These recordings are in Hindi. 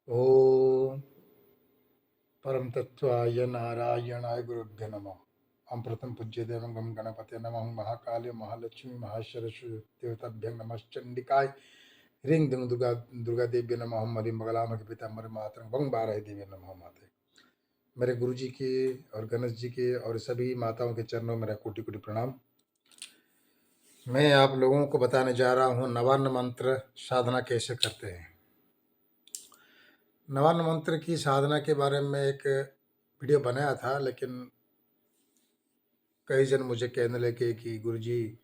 ओम परम तत्वाय नारायणाय गुरुभ्यो नमः। हम प्रथम पूज्य देवं गम गणपते नमः महाकाल महालक्ष्मी महासरस्वती देवताभ्यं नमश्चंडिकाय ह्रीं दुं दुर्गा देवी नमः मरीं बगलाम के पितामह मातरं वं बारह देवी नमः माते। मेरे गुरु जी के और गणेश जी के और सभी माताओं के चरणों में मेरा कोटि कोटि प्रणाम। मैं आप लोगों को बताने जा रहा हूँ नवान्न मंत्र साधना कैसे करते हैं। नवान्न मंत्र की साधना के बारे में एक वीडियो बनाया था, लेकिन कई जन मुझे कहने लगे कि गुरुजी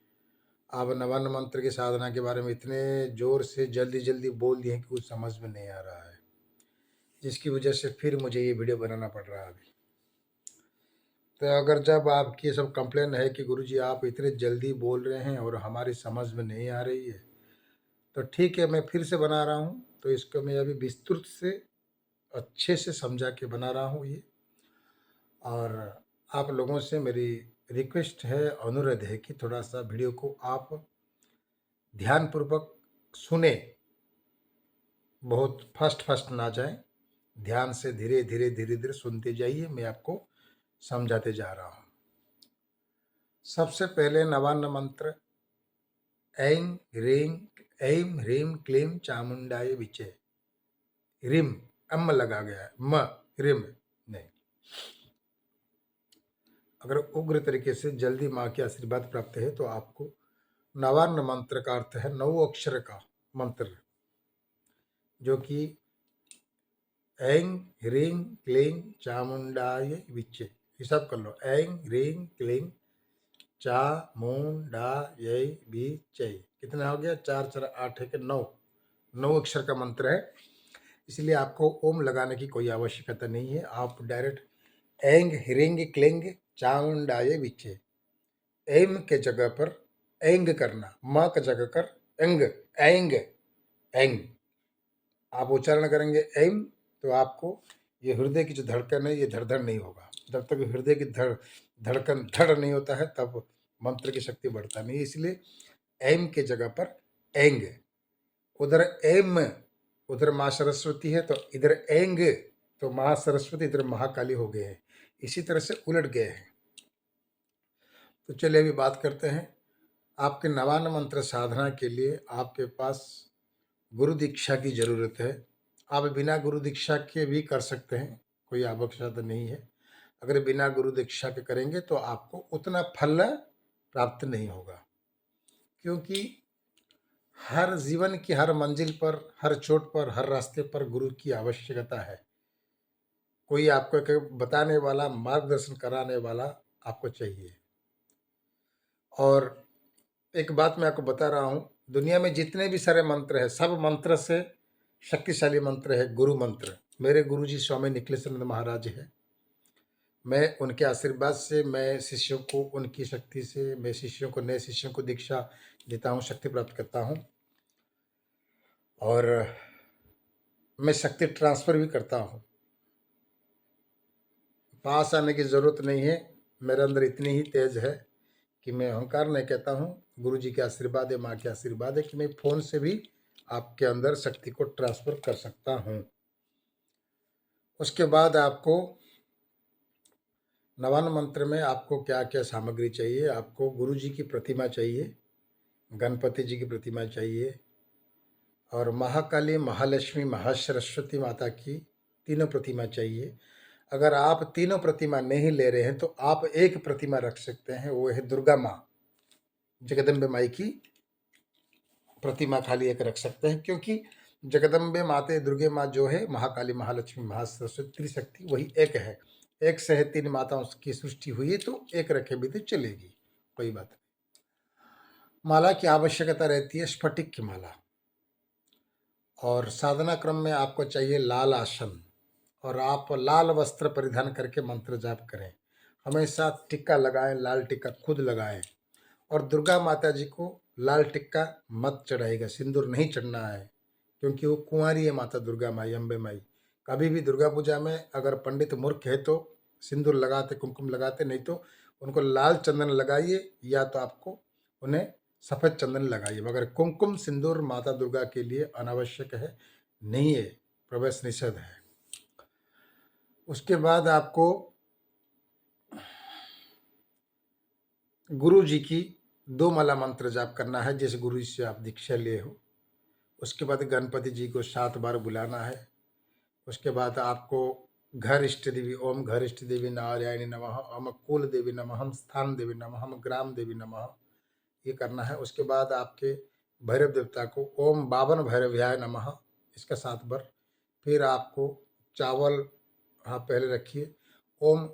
आप नवान्न मंत्र की साधना के बारे में इतने जोर से जल्दी जल्दी बोल दिए कि कुछ समझ में नहीं आ रहा है, जिसकी वजह से फिर मुझे ये वीडियो बनाना पड़ रहा है अभी। तो अगर जब आपकी ये सब कंप्लेन है कि गुरुजी आप इतने जल्दी बोल रहे हैं और हमारी समझ में नहीं आ रही है, तो ठीक है, मैं फिर से बना रहा हूँ। तो इसको मैं अभी विस्तृत से अच्छे से समझा के बना रहा हूँ ये। और आप लोगों से मेरी रिक्वेस्ट है, अनुरोध है कि थोड़ा सा वीडियो को आप ध्यानपूर्वक सुने, बहुत फर्स्ट फर्स्ट ना जाए, ध्यान से धीरे धीरे धीरे धीरे सुनते जाइए। मैं आपको समझाते जा रहा हूँ। सबसे पहले नवान्न मंत्र ऐं ह्रीं क्लीं चामुंडाय विचे। रिम अम लगा गया है, म रिम नहीं। अगर उग्र तरीके से जल्दी माँ के आशीर्वाद प्राप्त है तो आपको नवान्न मंत्र का अर्थ है 9 अक्षर का मंत्र, जो कि ऐं ह्रीं क्लीं चामुंडाय विचे। हिसाब कर लो, ऐं ह्रीं क्लीं चामुंडाय विचे। कितना हो गया? 4 4 8 है कि 9 अक्षर का मंत्र है। इसलिए आपको ओम लगाने की कोई आवश्यकता नहीं है। आप डायरेक्ट ऐंग ह्रींग क्लिंग चामुंडाय विचे, एम के जगह पर एंग करना, म की जगह कर एंग, एंग एंग आप उच्चारण करेंगे एम, तो आपको ये हृदय की जो धड़कन है ये धड़ नहीं होगा। जब तक हृदय की धड़कन धड़ नहीं होता है तब मंत्र की शक्ति बढ़ता नहीं। इसलिए एम के जगह पर एंग। उधर एम, उधर माँ सरस्वती है, तो इधर एंग, तो माँ सरस्वती इधर महाकाली हो गए हैं। इसी तरह से उलट गए हैं। तो चलिए अभी बात करते हैं। आपके नवान्न मंत्र साधना के लिए आपके पास गुरु दीक्षा की जरूरत है। आप बिना गुरु दीक्षा के भी कर सकते हैं, कोई आवश्यकता नहीं है। अगर बिना गुरु दीक्षा के करेंगे तो आपको उतना फल प्राप्त नहीं होगा, क्योंकि हर जीवन की हर मंजिल पर, हर चोट पर, हर रास्ते पर गुरु की आवश्यकता है। कोई आपको एक बताने वाला, मार्गदर्शन कराने वाला आपको चाहिए। और एक बात मैं आपको बता रहा हूँ, दुनिया में जितने भी सारे मंत्र हैं, सब मंत्र से शक्तिशाली मंत्र है गुरु मंत्र। मेरे गुरु जी स्वामी निखिलेश्वरानंद महाराज है। मैं उनके आशीर्वाद से, मैं शिष्यों को उनकी शक्ति से, मैं शिष्यों को, नए शिष्यों को दीक्षा देता हूँ, शक्ति प्राप्त करता हूँ। और मैं शक्ति ट्रांसफर भी करता हूँ। पास आने की जरूरत नहीं है। मेरे अंदर इतनी ही तेज है कि मैं अहंकार नहीं कहता हूँ। गुरु जी के आशीर्वाद है, माँ के आशीर्वाद है कि मैं फोन से भी आपके अंदर शक्ति को ट्रांसफर कर सकता हूँ। उसके बाद आपको नवान्न मंत्र में आपको क्या क्या सामग्री चाहिए? आपको गुरु जी की प्रतिमा चाहिए, गणपति जी की प्रतिमा चाहिए, और महाकाली, महालक्ष्मी, महासरस्वती माता की तीनों प्रतिमा चाहिए। अगर आप तीनों प्रतिमा नहीं ले रहे हैं तो आप एक प्रतिमा रख सकते हैं, वो है दुर्गा माँ, जगदम्बे माई की प्रतिमा खाली एक रख सकते हैं। क्योंकि जगदम्बे माते दुर्गे माँ जो है, महाकाली, महालक्ष्मी, महासरस्वती, त्रिशक्ति, वही एक है। एक से है 3 माताओं की सृष्टि हुई है, तो एक रखे भी तो चलेगी, कोई बात नहीं। माला की आवश्यकता रहती है, स्फटिक की माला। और साधना क्रम में आपको चाहिए लाल आसन, और आप लाल वस्त्र परिधान करके मंत्र जाप करें। हमेशा टिक्का लगाएं, लाल टिक्का खुद लगाएं। और दुर्गा माता जी को लाल टिक्का मत चढ़ाएगा, सिंदूर नहीं चढ़ना है, क्योंकि वो कुंवारी है माता दुर्गा माई, अम्बे माई। कभी भी दुर्गा पूजा में अगर पंडित मूर्ख है तो सिंदूर लगाते, कुमकुम लगाते, नहीं तो उनको लाल चंदन लगाइए, या तो आपको उन्हें सफ़ेद चंदन लगाइए। मगर कुमकुम सिंदूर माता दुर्गा के लिए अनावश्यक है, नहीं है। प्रवेश निषेध है। उसके बाद आपको गुरु जी की 2 माला मंत्र जाप करना है, जिस गुरु जी से आप दीक्षा लिए हो। उसके बाद गणपति जी को 7 बार बुलाना है। उसके बाद आपको घर इष्ट देवी, ओम घर इष्ट देवी नारायणी नमः, ओम कुल देवी नमः, हम स्थान देवी नमः, हम ग्राम देवी नमः, ये करना है। उसके बाद आपके भैरव देवता को ओम बावन भैरव्याय नमः, इसका 7 बार। फिर आपको चावल पहले रखिए, ओम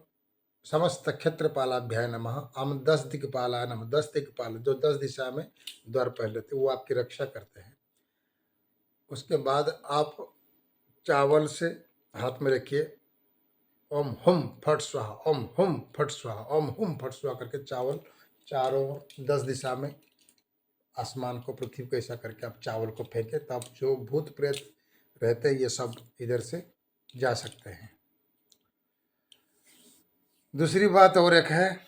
समस्त क्षेत्रपालाभ्याय नमः, हम 10 दिक्पालाय नमः, 10 दिक्पाल जो 10 दिशा में द्वार पहले थे वो आपकी रक्षा करते हैं। उसके बाद आप चावल से हाथ में रखिए, ओम हुम फट स्वाहा, ओम हुम फट स्वाहा, ओम हुम फट स्वाहा करके चावल चारों 10 दिशा में आसमान को, पृथ्वी को ऐसा करके आप चावल को फेंके, तब जो भूत प्रेत रहते हैं ये सब इधर से जा सकते हैं। दूसरी बात और एक है,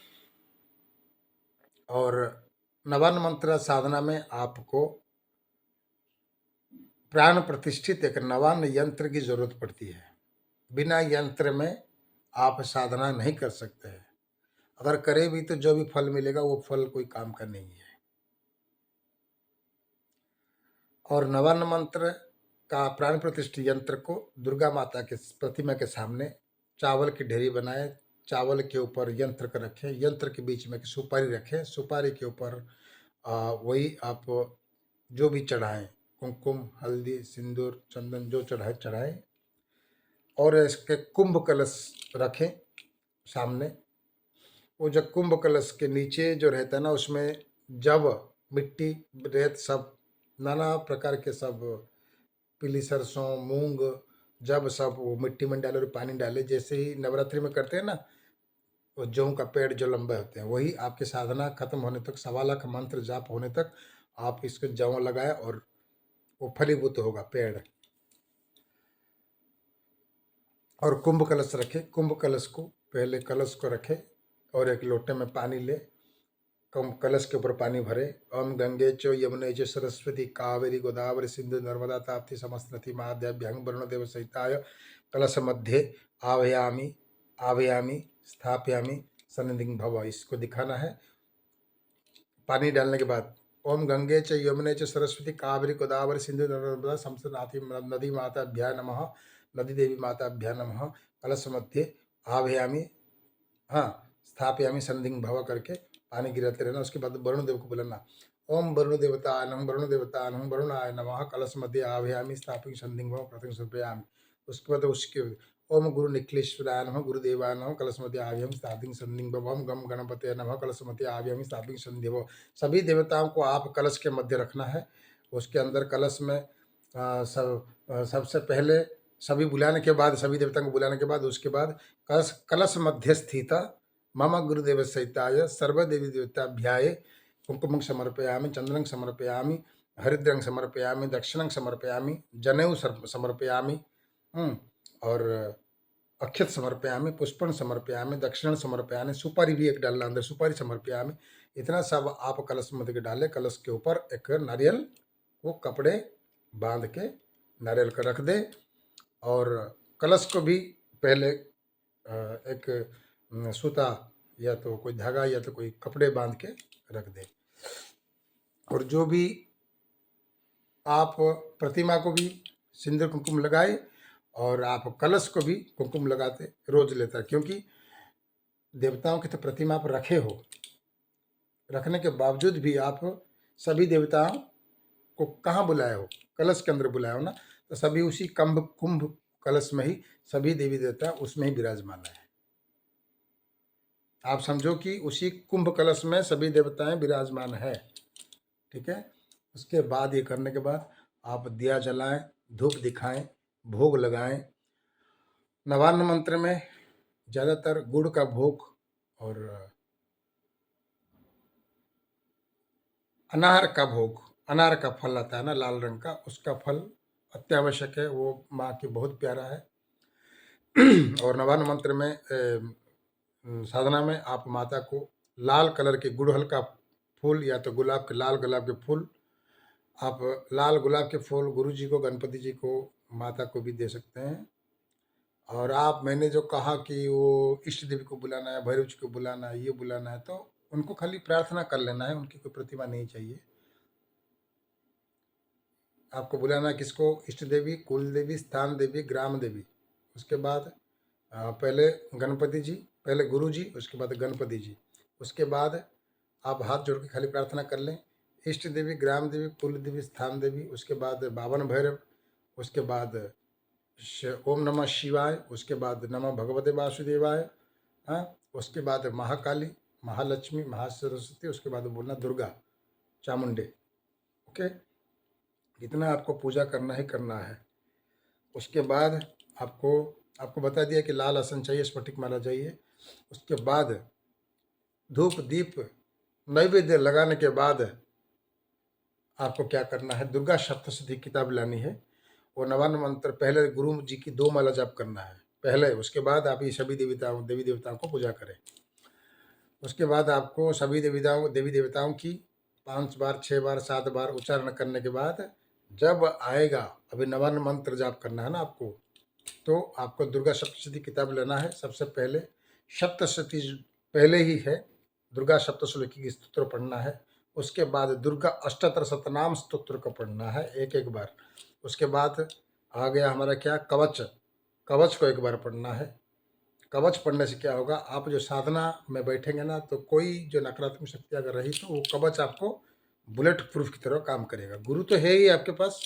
और नवान्न मंत्र साधना में आपको प्राण प्रतिष्ठित एक नवान्न यंत्र की जरूरत पड़ती है। बिना यंत्र में आप साधना नहीं कर सकते हैं। अगर करे भी तो जो भी फल मिलेगा वो फल कोई काम का नहीं है। और नवान्न मंत्र का प्राण प्रतिष्ठित यंत्र को दुर्गा माता के प्रतिमा के सामने चावल की ढेरी बनाए, चावल के ऊपर यंत्र को रखें, यंत्र के बीच में सुपारी रखें, सुपारी के ऊपर वही आप जो भी चढ़ाएं, कुमकुम, हल्दी, सिंदूर, चंदन जो चढ़ाएं, और इसके कुंभ कलश रखें सामने। वो जो कुंभ कलश के नीचे जो रहता है ना, उसमें जब मिट्टी, रेत, सब नाना प्रकार के सब पीली सरसों, मूंग, जब सब वो मिट्टी में डाले और पानी डाले, जैसे ही नवरात्रि में करते हैं ना, वो जौ का पेड़ जो लंबे होते हैं, वही आपकी साधना खत्म होने तक, 1.25 लाख मंत्र जाप होने तक आप इसको जौ लगाए और वो फलीभूत होगा पेड़। और कुंभ कलश रखे, कुंभ कलश को पहले कलश को रखे और एक लोटे में पानी ले, कलश के ऊपर पानी भरे। ओम गंगे चो यमुने च सरस्वती कावेरी गोदावरी सिंधु नर्मदा ताप्ति समस्तनदी महाद्याभ्यां वरुणदेव सहिताय कलश मध्य आव्यामी आव्यामी स्थापयामी सन्निधिं भव। इसको दिखाना है। पानी डालने के बाद ओम गंगे च यमुने च सरस्वती कावेरी गोदावरी सिंधु नर्मदा समस्तनाथी नदी माताभ्यां नमः, नदी देवी माताभ्यां नमः, कलश मध्य आव्यामी स्थापयामी सन्निधिं भव करके पानी गिराते रहना। उसके बाद वरुण देव को बुलाना, ओम वरुण देवता नम वरुण देवता नम वरुणाय नमः, कलश मध्य आव्यामी स्थापयामी सन्निधिं भव प्रथम समर्पयामि। उसके बाद उसके ओम गुरु निखिलेश्वराय नमः, गुरुदेवाय नमः, कलश मध्य आव्यामी स्थापयामी सन्निधिं भव। ओम गम गणपतये नमः, कलश मध्य आव्यामी स्थापयामी सन्निधिं भव। सभी देवताओं को आप कलश के मध्य रखना है। उसके अंदर कलश में सबसे पहले सभी बुलाने के बाद, सभी देवताओं को बुलाने के बाद, उसके बाद कलश मध्य स्थित मम गुरुदेव सहिताय सर्वदेवी देवताभ्याय कुंकुमं समर्पयामि, चंदनं समर्पयामि, हरिद्रं समर्पयामि, दक्षिणं समर्पयामि, जनेऊ समर्पयामि, और अक्षत समर्पयामि, पुष्पन समर्पयामि, दक्षिणं समर्पयामि, सुपारी भी एक डालना अंदर, सुपारी समर्पयामि। इतना सब आप कलश मध्य के डाले। कलश के ऊपर एक नारियल को कपड़े बांध के नारियल को रख दे, और कलश को भी पहले एक सूता या तो कोई धागा या तो कोई कपड़े बांध के रख दे। और जो भी आप प्रतिमा को भी सिंदूर कुमकुम लगाए, और आप कलश को भी कुमकुम लगाते रोज लेता, क्योंकि देवताओं की तो प्रतिमा आप रखे हो, रखने के बावजूद भी आप सभी देवताओं को कहाँ बुलाए हो, कलश के अंदर बुलाए हो ना, तो सभी उसी कुंभ कलश में ही सभी देवी देवता उसमें ही विराजमान है। आप समझो कि उसी कुंभ कलश में सभी देवताएं विराजमान है। ठीक है। उसके बाद ये करने के बाद आप दिया जलाएं, धूप दिखाएं, भोग लगाएं। नवान्न मंत्र में ज़्यादातर गुड़ का भोग और अनार का भोग, अनार का फल आता है ना लाल रंग का, उसका फल अत्यावश्यक है, वो माँ की बहुत प्यारा है। और नवान्न मंत्र में साधना में आप माता को लाल कलर के गुड़हल का फूल या तो गुलाब के, लाल गुलाब के फूल, आप लाल गुलाब के फूल गुरु जी को, गणपति जी को, माता को भी दे सकते हैं। और आप मैंने जो कहा कि वो इष्ट देवी को बुलाना है, भैरव जी को बुलाना है, ये बुलाना है, तो उनको खाली प्रार्थना कर लेना है, उनकी कोई प्रतिमा नहीं चाहिए। आपको बुलाना है किसको? इष्ट देवी, कुल देवी, स्थान देवी, ग्राम देवी। उसके बाद पहले गणपति जी, पहले गुरु जी, उसके बाद गणपति जी। उसके बाद आप हाथ जोड़ के खाली प्रार्थना कर लें, इष्ट देवी, ग्राम देवी, कुल देवी, स्थान देवी, उसके बाद बावन भैरव, उसके बाद ओम नमः शिवाय, उसके बाद नमः भगवते वासुदेवाय, हाँ, उसके बाद महाकाली, महालक्ष्मी, महासरस्वती, उसके बाद बोलना दुर्गा, चामुंडे। ओके, इतना आपको पूजा करना ही करना है। उसके बाद आपको आपको बता दिया कि लाल आसन चाहिए, स्फटिक माला चाहिए। उसके बाद धूप दीप नैवेद्य लगाने के बाद आपको क्या करना है? दुर्गा सप्तशती किताब लानी है। वो 52 मंत्र पहले गुरु जी की 2 माला जाप करना है पहले, उसके बाद आप ये सभी देवी देवताओं को पूजा करें। उसके बाद आपको सभी देवी देवताओं की 5 बार, 6 बार, 7 बार उच्चारण करने के बाद जब आएगा, अभी 52 मंत्र जाप करना है ना आपको, तो आपको दुर्गा सप्तशती किताब लेना है। सबसे पहले सप्तशती पहले ही है, दुर्गा सप्तशती की स्तोत्र पढ़ना है। उसके बाद दुर्गा अष्टोत्तर शतनाम स्तोत्र को पढ़ना है एक एक बार। उसके बाद आ गया हमारा क्या? कवच। कवच को एक बार पढ़ना है। कवच पढ़ने से क्या होगा? आप जो साधना में बैठेंगे ना, तो कोई जो नकारात्मक शक्ति अगर रही तो वो कवच आपको बुलेट प्रूफ की तरह काम करेगा। गुरु तो है ही आपके पास।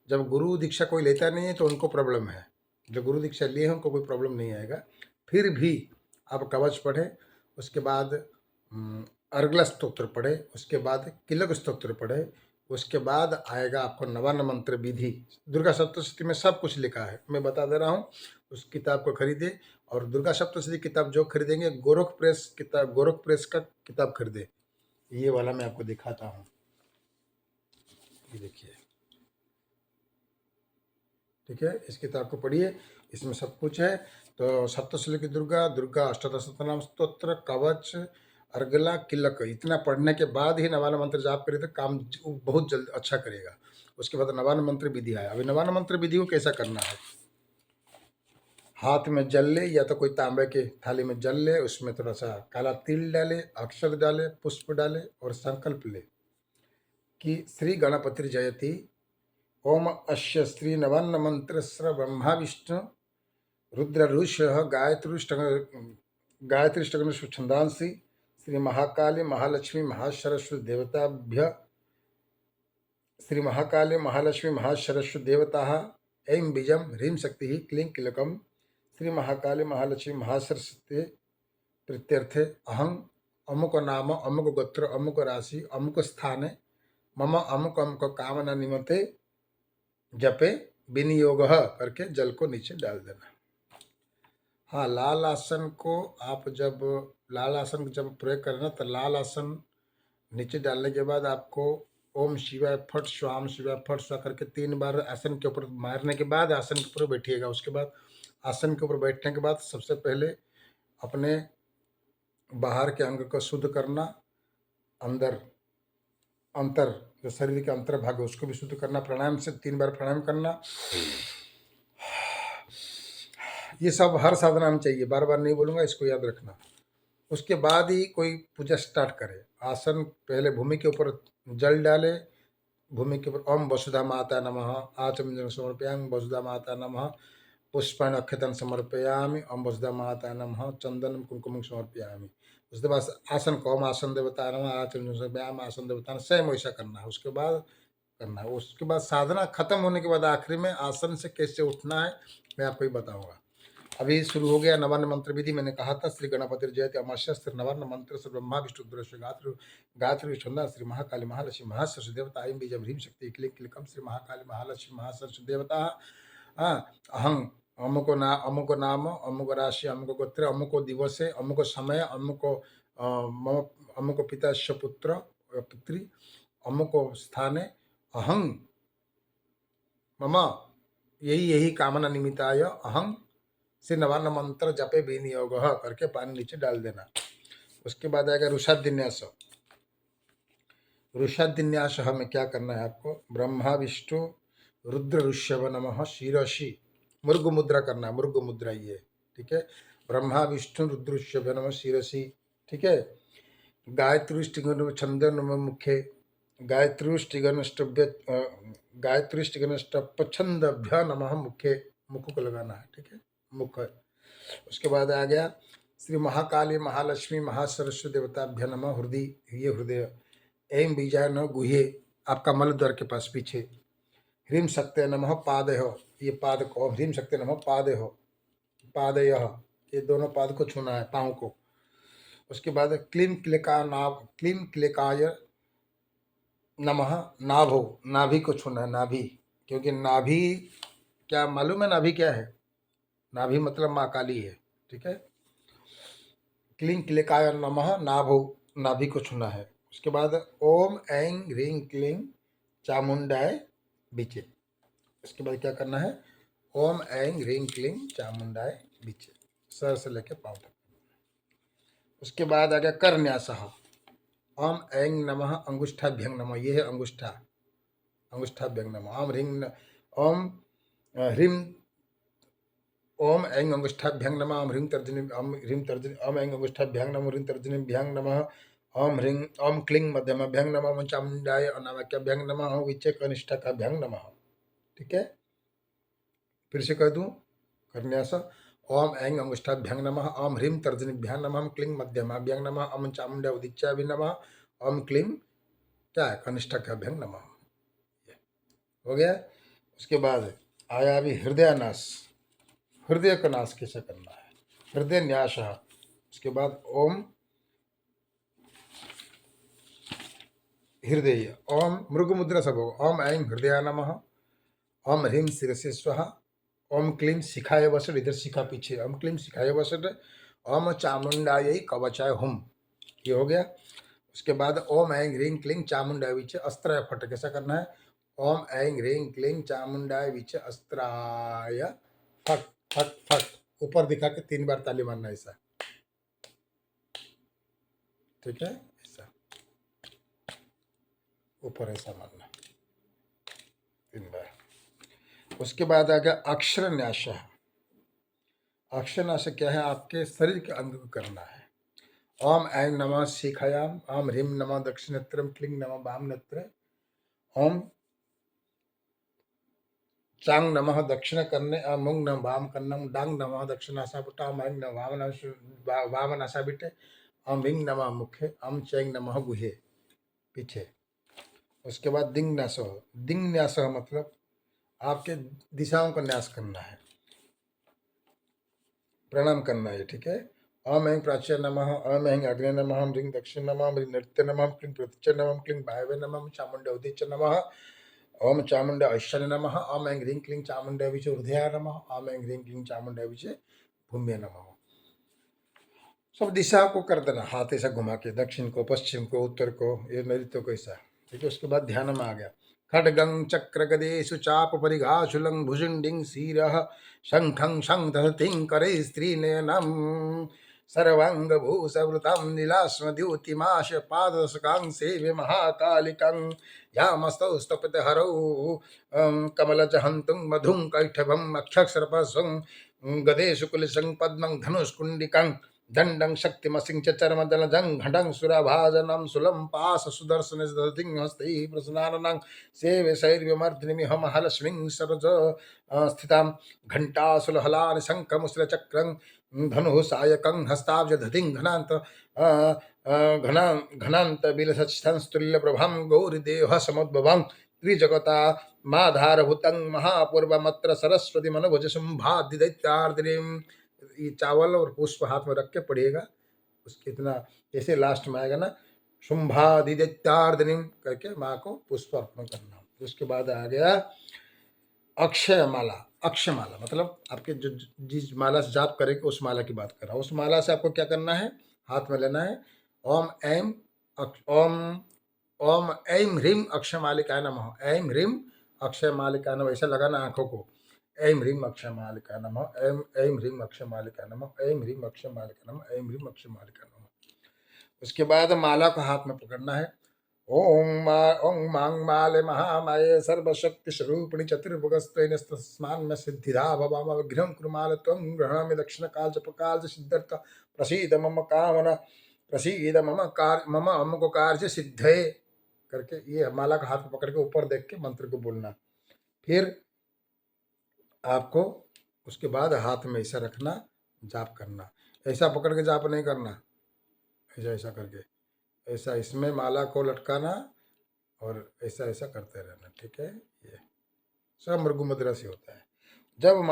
जब गुरु दीक्षा कोई लेता नहीं है तो उनको प्रॉब्लम है, जो गुरु दीक्षा लिए हैं उनको कोई प्रॉब्लम नहीं आएगा। फिर भी आप कवच पढ़ें, उसके बाद अर्गला स्तोत्र पढ़े, उसके बाद किलक स्तोत्र पढ़े, उसके बाद आएगा आपको 52 मंत्र विधि। दुर्गा सप्तशती में सब कुछ लिखा है, मैं बता दे रहा हूँ। उस किताब को खरीदे, और दुर्गा सप्तशती किताब जो खरीदेंगे गोरख प्रेस का किताब खरीदे। ये वाला मैं आपको दिखाता हूँ, ये देखिए, ठीक है। इस किताब को पढ़िए, इसमें सब कुछ है। तो सप्तशती की दुर्गा, दुर्गा अष्टोत्तर शतनाम स्तोत्र, कवच, अर्गला, किलक, इतना पढ़ने के बाद ही 52 मंत्र जाप करिए तो काम बहुत जल्द अच्छा करेगा। उसके बाद 52 मंत्र विधि आया। अभी 52 मंत्र विधि को कैसा करना है? हाथ में जल ले, या तो कोई तांबे के थाली में जल ले, उसमें थोड़ा सा काला तिल डाले, अक्षर डाले, पुष्प डाले, और संकल्प ले कि श्री गणपति जयति ओम अस्य श्री 52 मंत्र स्र ब्रह्मा विष्णु रुद्र ऋषः गायत्रीष्टकं छंदांसि श्री महाकाली महालक्ष्मी महासरस्वती देवताभ्य श्री महाकाली महालक्ष्मी महासरस्वती देवताः ऐं बीजं ह्रीं शक्ति क्लीं किलकम श्री महाकाली महालक्ष्मी महासरस्वती प्रीत्यर्थे अहं अमुक नाम अमुक गोत्र अमुक राशि अमुक स्थाने मम अमुक अमुक कामना निमते जपे विनियोग करके जल को नीचे डाल देना। हाँ, लाल आसन को आप जब लाल आसन जब प्रयोग करना, तो लाल आसन नीचे डालने के बाद आपको ओम शिवाय फट स्वाम शिवाय फट स्वा करके 3 बार आसन के ऊपर मारने के बाद आसन के ऊपर बैठिएगा। उसके बाद आसन के ऊपर बैठने के बाद सबसे पहले अपने बाहर के अंग को शुद्ध करना, अंदर अंतर जो शरीर के अंतर भाग है उसको भी शुद्ध करना, प्राणायाम से 3 बार प्राणायाम करना। ये सब हर साधना में चाहिए, बार बार नहीं बोलूँगा, इसको याद रखना। उसके बाद ही कोई पूजा स्टार्ट करे। आसन पहले भूमि के ऊपर जल डाले, भूमि के ऊपर ओम वसुधा माता नमः आचमन समर्पयामि, वसुधा माता नमः पुष्पाण अक्षतन समर्पयामि, ओम वसुधा माता नमः चंदन कुंकुम समर्पयामि। उसके बाद आसन को ओम आसन देवता नमः आचमन समर्पयामि आसन देवता, सेम वैसा करना है। उसके बाद करना है। उसके बाद साधना खत्म होने के बाद आखिरी में आसन से कैसे उठना है मैं आपको ही बताऊंगा। अभी शुरू हो गया 52 मंत्र विधि। मैंने कहा था श्री गणपति जयति अमावस्या 52 मंत्र से ब्रह्मा विष्णु रुद्र गायत्री छंदा श्री महाकाली महालक्ष्मी महासरस्वती देवता ऐं बीजं ह्रीं शक्ति क्लीं क्लिकम श्री महाकाली महालक्ष्मी महासरस्वती देवता अहं अमुक नाम अमुक राशि अमुक गोत्र अमुक दिवसे अमुक समय अमुक मम अमुक पिता पुत्र पुत्री अमुक स्थाने अहं मम यही कामना निमित्ताय अहं से 52 मंत्र जपे विनियोग करके पानी नीचे डाल देना। उसके बाद आएगा रुषाद्विन्यास। रुषाद्विन्यास में क्या करना है आपको? ब्रह्मा विष्णु रुद्र ऋषभ नमः शिरसि, मृग मुद्रा करना, मृग मुद्रा ये, ठीक है। ब्रह्मा विष्णु रुद्र ऋषभ नमः शिरसि, ठीक है। गायत्री स्टिगन छंदन नमः मुखे, गायत्री स्टिगन स्तभ्य गायत्री स्टिगन स्तप छंदभ्य नमः मुखे, मुख को लगाना है, ठीक है, मुख। उसके बाद आ गया श्री महाकाली महालक्ष्मी महासरस्वती देवताभ्य नमः हृदय, ये हृदय। एम बीजा न गुहे, आपका मल द्वार के पास पीछे। ह्रीम शक्ते नमः पादय, ये पाद को, ह्रीम शक्ते नमः पादय, पादय, ये दोनों पाद को छूना है, पाँव को। उसके बाद क्लीम क्लिका नाभ, क्लीम क्लिकाय नमः नाभो, नाभि को छूना है, नाभि, क्योंकि नाभि क्या मालूम है, नाभि क्या है? नाभि मतलब माँ काली है, ठीक है। क्लीं क्लिकाय नमः नाभो, नाभि को छूना है। उसके बाद ओम ऐं ह्रीं क्लीं चामुंडाय बीचे, इसके बाद क्या करना है? ओम ऐं ह्रीं क्लीं चामुंडाय बीचे, सर से लेके पाँव तक। उसके बाद आ गया करन्यासः। ओम ऐं नमः अंगुष्ठाभ्यं नमः, ये है अंगुष्ठा, अंगुष्ठाभ्यं नमः। ओम ह्रीं ओम ह्रीं ओम ऐं अंगुष्ठाभ्यं नमः, ओम ह्रीं तर्जनी, ओम ह्रीं तर्जनी, ओम ऐं अंगुष्ठाभ्यं नमः, ह्रीं तर्जनीभ्यं नमः, ओम ह्रीं ओम क्लीं मध्यमाभ्यं नमः, ओम चामुंडाय अनामिकाभ्यं नमः, ओम विच्चे कनिष्ठकाभ्यं नमः, ठीक है। फिर से कह दूं करन्यास। ओम ऐं अंगुष्ठाभ्यं नमः, ओम ह्रीं तर्जनीभ्यं नमः, ओम क्लीं मध्यमाभ्यं नमः, ओम चामुंडा उदीच्याभ्यं नमः, ओम क्लीं क्या है कनिष्ठकाभ्यं नमः, हो गया। उसके बाद आया अभी हृदयानाश, हृदय का नाश कैसे करना है? हृदय न्यास। उसके बाद ओम हृदय, ओम मृग मुद्रा सब होगा। ओम ऐं हृदय नमः, ओम ह्रीं शिरसे स्वाहा, ओम क्लीं शिखाय वसट, इधर शिखा पीछे, ओम क्लीं शिखाय वसट, ओम चामुंडायै कवचाय हुम, ये हो गया। उसके बाद ओम ऐं ह्रीं क्लीं चामुंडाय विचे अस्त्राय फट, कैसा करना है? ओम ऐं ह्रीं क्लीं चामुंडाय विचे अस्त्राय फट फट फट, ऊपर दिखा के 3 बार ताली मारना, ऐसा, ठीक है, ऐसा ऊपर ऐसा मारना 3 बार। उसके बाद आ गया अक्षर न्यास। अक्षर न्यास क्या है? आपके शरीर के अंग को करना है। ओम ऐं नमः शिखायाम, ओम ह्रीं नमः दक्षिणेत्रम, क्लीं नमः वाम नेत्र, ओम चांग नमः दक्षिण करने, मुंग नमः वाम कन्नम, डांग नमः दक्षिणासापुटा, ओम ऐं नमः वामनासाबिटे, ओम ह्रीं नमः मुखे, ओम चैं नमः गुहे, पीछे। उसके बाद दिंग न्यास, दिंग न्यास मतलब आपके दिशाओं का न्यास करना है, प्रणाम करना है, ठीक है। ओम ऐं प्राच्य नमः, ओम ऐं अग्ने नमः, ओम ह्रीं दक्षिण नमः, ओम ह्रीं नृत्य नमः, ओम क्लीं प्रतीच्य नमः, ओम क्लीं वायवे नमः, ओम चामुंडा उदीच्य नमः, ओम चामुंडा ऐश्वर्य नमः, ओम ऐं ह्रीं क्लीं चामुंडा विचे हृदयाय नमः, ओम ऐं ह्रीं क्लीं चामुंडा विचे भूम्ये नमः। सब दिशा को कर देना, हाथ ऐसा घुमा के, दक्षिण को, पश्चिम को, उत्तर को, ये नृत्य को ऐसा, ठीक है। उसके बाद ध्यान में आ गया खड्गं चक्र गदेषु चाप परिघाशूलं भुजुण्डिं शिरः शंखं शंखधतिं करे स्त्रीनयनं सर्वाङ्गभूषवृतं नीलाश्मद्युतिमाश पादशकां सेव्य महाकालिकं यामस्तौ स्तपतिहरौ कमलजहन्तं मधुं कैठभम् अक्षरपशं गदेषु कुलिशं पद्मं धनुष्कुण्डिकं दंडं शक्तिमसिं च चर्मदलजं घटं सुरभाजनं सुलं पास सुदर्शन दधिं हस्तैः प्रसन्नाननं सेव्यशैर्व्यमर्दिनीमिह महालक्ष्मीं सरज स्थितां घण्टासुलहलानि शङ्खमुस्रचक्रं धनुः सायकं हस्ताब्जदधिं घनान्त घनान्त बिलसंस्तुल्यप्रभं गौरीदेवः समुद्भवं त्रिजगता माधारभूतं महापूर्वमत्र सरस्वती मनोभुज शुंभादि दैत्यार्दिनीं। ये चावल और पुष्प हाथ में रख के पढ़िएगा, उसके इतना जैसे लास्ट में आएगा ना, शुंभादि दैत्यार्दिनीं करके माँ को पुष्प अर्पण करना। उसके बाद आ गया अक्षय माला। अक्षय माला मतलब आपके जो जिस माला से जाप करेंगे उस माला की बात कर रहा हूँ। उस माला से आपको क्या करना है? हाथ में लेना है ओम ऐं ओम ओम ऐं ह्रीं अक्षय मालिकाय नमः, ऐं ह्रीं अक्षय मालिकाय नमः, ऐसा लगाना आंखों को। ऐं ह्रीं अक्षय मालिकाय नमः, ऐं ऐं ह्रीं अक्षय मालिकाय नमः, ऐं ह्रीं अक्षय मालिकाय नमः, ऐं ह्रीं अक्षय मालिकाय नमः। उसके बाद माला को हाथ में पकड़ना है ओं मां माले महामाये सर्वशक्ति स्वरूपिणी चतुर्भुगस्त्वस्मान में सिद्धिदा भवाम विघ्नं कुरुमाल त्वं ग्रहणामि दक्षिण काल जप काल सिद्ध्यर्थ प्रसीद मम कामना प्रसीद मम अमुक कार्य सिद्धे करके ये माला का हाथ पकड़ के ऊपर देख के मंत्र को बोलना। फिर आपको उसके बाद हाथ में ऐसा रखना, जाप करना। ऐसा पकड़ के जाप नहीं करना, ऐसा ऐसा करके, ऐसा इसमें माला को लटकाना और ऐसा ऐसा करते रहना। ठीक है, ये सब मृगु मुद्रा से होता है। जब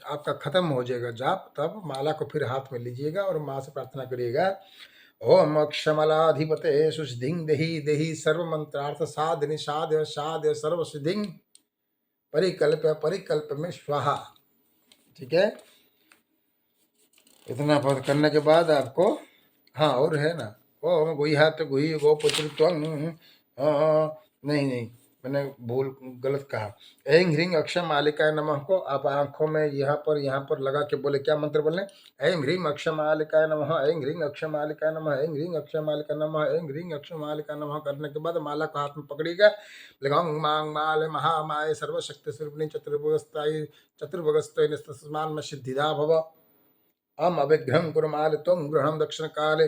आपका खत्म हो जाएगा जाप, तब माला को फिर हाथ में लीजिएगा और माँ से प्रार्थना करिएगा, ओम अक्षमलाधिपते सुसिधिं देहि देहि सर्व मंत्रार्थ साधिनि साध्य साध्य सर्व सिधिं परिकल्प परिकल्प में स्वाहा। ठीक है, इतना पद करने के बाद आपको, हाँ और है ना, ओम गुह्यात गुह्य गोपुत्र त्वं, नहीं नहीं मैंने भूल गलत कहा। ऐं ह्रीं अक्षर मालिकाय नमः को आप आंखों में यहाँ पर लगा के बोले, क्या मंत्र बोले, ऐं ह्रीं अक्षर मालिकाय नमः, ऐं ह्रीं अक्षर मालिकाय नमः, ऐं ह्रीं अक्षर मालिकाय नमः, ऐं ह्रीं अक्षर मालिकाय नमः करने के बाद माला को हाथ में पकड़िएगा। लगाऊं मांग माल महामाय सर्वशक्ति स्वरूपिणी चतुर्भुगस्ताय चतुर्भुगस्ताय में सिद्धिदा भव अम अभिघ्रं कुरुमाल त्वं ग्रहणं दक्षिण काले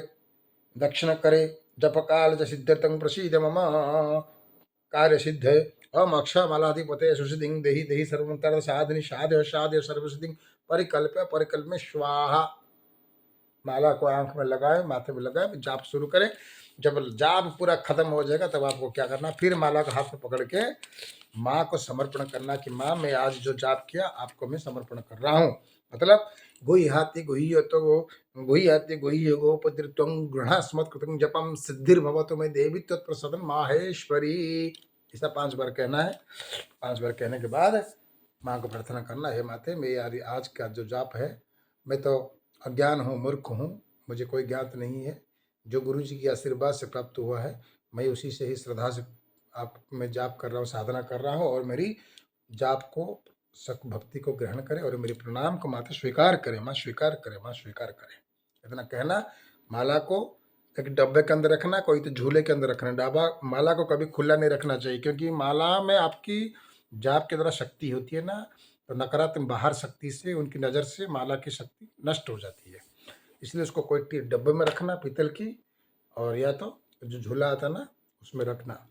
दक्षिण करे जप काल च सिद्ध्यर्थं प्रसीद मम कार्य सिद्धे अम अक्षमालाधिपते सुसिधिं देहि देहि सर्वमंत्र साधनि साध्य साध्य सर्वसिधिं परिकल्प में स्वाहा। माला को आंख में लगाए, माथे में लगाए, जाप शुरू करें। जब जाप पूरा खत्म हो जाएगा तब आपको क्या करना, फिर माला का हाथ में पकड़ के माँ को समर्पण करना कि माँ मैं आज जो जाप किया आपको मैं समर्पण कर रहा हूँ। मतलब गुह्याति गुह्य तो गुह्याति गुह्य गोपत्र त्वं गृहास्मत् कृतं जपम सिद्धिर्भवतु मे देवी तत्प्रसादं माहेश्वरी। ऐसा 5 बार कहना है। 5 बार कहने के बाद माँ को प्रार्थना करना, हे माते मैं आज का जो जाप है, मैं तो अज्ञान हूँ, मूर्ख हूँ, मुझे कोई ज्ञात नहीं है, जो गुरु जी के आशीर्वाद से प्राप्त हुआ है मैं उसी से ही श्रद्धा से आप मैं जाप कर रहा हूँ, साधना कर रहा हूँ, और मेरी जाप को सक भक्ति को ग्रहण करे और मेरे प्रणाम को माता स्वीकार करे, माँ स्वीकार करे, माँ स्वीकार करे। इतना कहना। माला को एक डब्बे के अंदर रखना, कोई तो झूले के अंदर रखना। डाबा माला को कभी खुला नहीं रखना चाहिए, क्योंकि माला में आपकी जाप के द्वारा शक्ति होती है ना, तो नकारात्मक बाहर शक्ति से, उनकी नज़र से माला की शक्ति नष्ट हो जाती है। इसलिए उसको कोई डब्बे में रखना पीतल की, और या तो जो झूला आता ना उसमें रखना।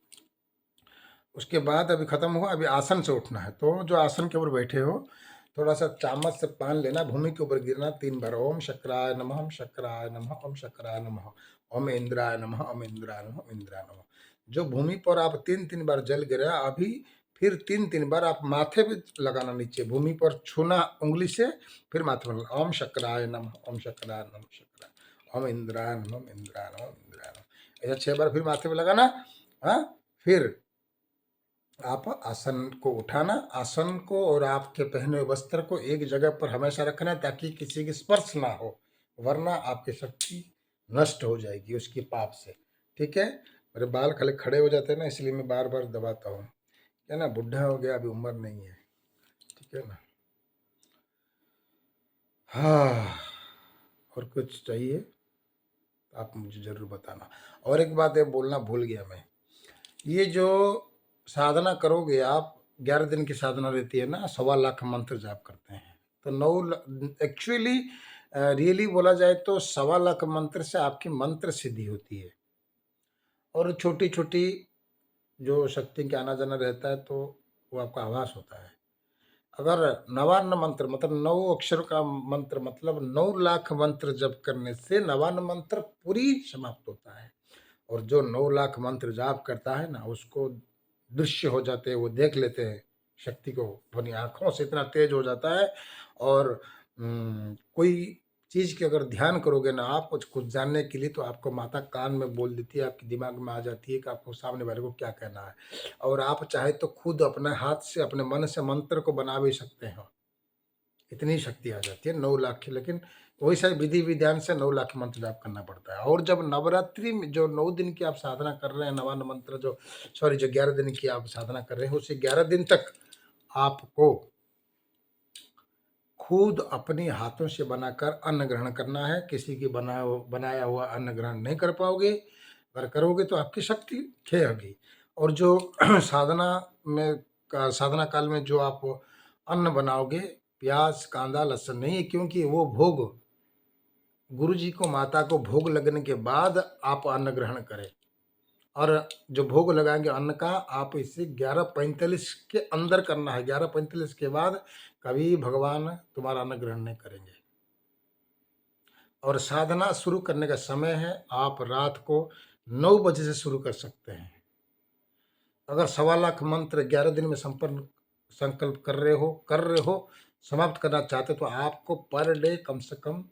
उसके बाद अभी खत्म हुआ, अभी आसन से उठना है। तो जो आसन के ऊपर बैठे हो, थोड़ा सा चामच से पान लेना, भूमि के ऊपर गिरना 3 बार। ओम शक्राय नमः, ओम शक्राय नमः, ओम शक्राय नमः, ओम इंद्राय नमः, ओम इंद्राय नमः, ओम इंद्राय नमः। जो भूमि पर आप 3-3 बार जल गिरा, अभी फिर 3-3 बार आप माथे पे लगाना, नीचे भूमि पर छूना उंगली से, फिर माथे पर ओम शक्राय नमः, ओम शक्राय नमः, शक्राय, ओम इंद्राय नमः, ओम इंद्राय नमः, ओम इंद्राय नमः। ऐसा 6 बार फिर माथे पे लगाना। हाँ, फिर आप आसन को उठाना, आसन को और आपके पहने हुए वस्त्र को एक जगह पर हमेशा रखना, ताकि किसी की स्पर्श ना हो, वरना आपकी शक्ति नष्ट हो जाएगी उसकी पाप से। ठीक है, मेरे बाल खाली खड़े हो जाते हैं ना, इसलिए मैं बार बार दबाता हूँ, है ना, बुढ़ा हो गया, अभी उम्र नहीं है। ठीक है ना। हाँ, और कुछ चाहिए तो आप मुझे जरूर बताना। और एक बात है, बोलना भूल गया मैं, ये जो साधना करोगे आप, 11 दिन की साधना रहती है ना, 1.25 लाख मंत्र जाप करते हैं, तो 9 एक्चुअली रियली बोला जाए तो 1.25 लाख मंत्र से आपकी मंत्र सिद्धि होती है। और छोटी छोटी जो शक्ति के आना जाना रहता है तो वो आपका आभास होता है। अगर 99 मंत्र मतलब 9 अक्षर का मंत्र, मतलब 9 लाख मंत्र जप करने से 99 मंत्र पूरी समाप्त होता है। और जो 9 लाख मंत्र जाप करता है ना, उसको दृश्य हो जाते हैं, वो देख लेते हैं शक्ति को, अपनी आंखों से इतना तेज हो जाता है। और कोई चीज के अगर ध्यान करोगे ना आप कुछ जानने के लिए, तो आपको माता कान में बोल देती है, आपके दिमाग में आ जाती है कि आपको सामने वाले को क्या कहना है। और आप चाहे तो खुद अपने हाथ से, अपने मन से मंत्र को बना भी सकते हो, इतनी शक्ति आ जाती है 9 लाख की। लेकिन वही सारी विधि विधान से 9 लाख मंत्र जाप करना पड़ता है। और जब नवरात्रि में जो 9 दिन की आप साधना कर रहे हैं, 99 मंत्र जो सॉरी जो 11 दिन की आप साधना कर रहे हैं, उसे 11 दिन तक आपको खुद अपने हाथों से बनाकर अन्न ग्रहण करना है। किसी की बनाया हुआ अन्न ग्रहण नहीं कर पाओगे। अगर करोगे तो आपकी शक्ति क्षय होगी। और जो साधना में साधना काल में जो आप अन्न बनाओगे, प्याज कांदा लहसुन नहीं, क्योंकि वो भोग गुरु जी को माता को भोग लगने के बाद आप अन्न ग्रहण करें। और जो भोग लगाएंगे अन्न का, आप इसे 11:45 के अंदर करना है। 11:45 के बाद कभी भगवान तुम्हारा अन्न ग्रहण नहीं करेंगे। और साधना शुरू करने का समय है, आप रात को 9 बजे से शुरू कर सकते हैं। अगर 1.25 लाख मंत्र 11 दिन में संपन्न संकल्प कर रहे हो, समाप्त करना चाहते तो आपको पर डे कम से कम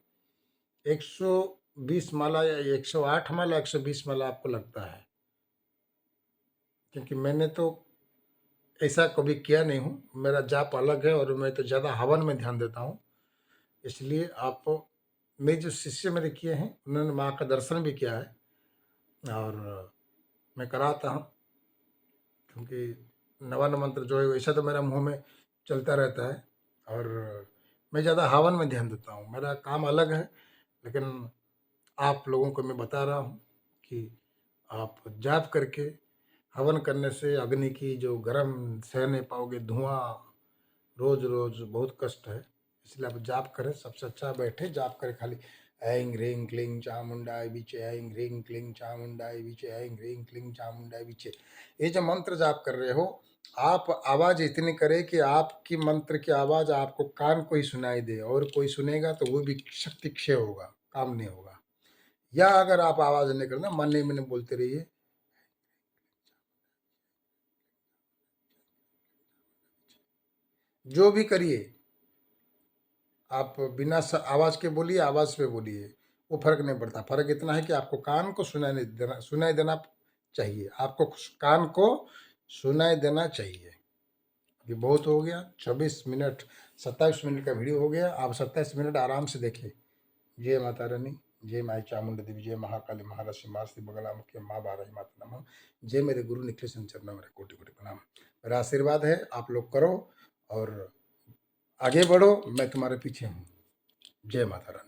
120 माला या 108 माला 120 माला आपको लगता है। क्योंकि मैंने तो ऐसा कभी किया नहीं हूँ, मेरा जाप अलग है और मैं तो ज़्यादा हवन में ध्यान देता हूँ। इसलिए आप, मेरे जो शिष्य मेरे किए हैं उन्होंने माँ का दर्शन भी किया है और मैं कराता हूँ। क्योंकि नवान्न मंत्र जो है वैसा तो मेरा मुंह में चलता रहता है और मैं ज़्यादा हवन में ध्यान देता हूँ। मेरा काम अलग है, लेकिन आप लोगों को मैं बता रहा हूँ कि आप जाप करके हवन करने से अग्नि की जो गर्म सह नहीं पाओगे, धुआं रोज रोज बहुत कष्ट है। इसलिए आप जाप करें, सबसे अच्छा बैठे जाप करें खाली। ऐं ह्रीं क्लीं चामुंडाय विचे, ऐं ह्रीं क्लीं चामुंडाय विचे, ऐं ह्रीं क्लीं चामुंडाय विचे। ये जो मंत्र जाप कर रहे हो, आप आवाज इतनी करें कि आपकी मंत्र की आवाज आपको कान को ही सुनाई दे, और कोई सुनेगा तो वो भी शक्ति क्षय होगा, काम नहीं होगा। या अगर आप आवाज नहीं करना, मन ही मन बोलते रहिए, जो भी करिए आप बिना आवाज के बोलिए, आवाज पे बोलिए, वो फर्क नहीं पड़ता। फर्क इतना है कि आपको कान को सुनाई देना चाहिए, आपको कान को सुनाई देना चाहिए। ये बहुत हो गया, 26 मिनट 27 मिनट का वीडियो हो गया। आप 27 मिनट आराम से देखिए। जय माता रानी, जय माई चामुंडा देवी, जय महाकाली महालक्ष्मी मारसी बगला मुख्य माँ बाराही माता नमः। जय मेरे गुरु निखिल चरणों, मेरे कोटि कोटि प्रणाम। मेरा आशीर्वाद है, आप लोग करो और आगे बढ़ो, मैं तुम्हारे पीछे हूँ। जय माता रानी।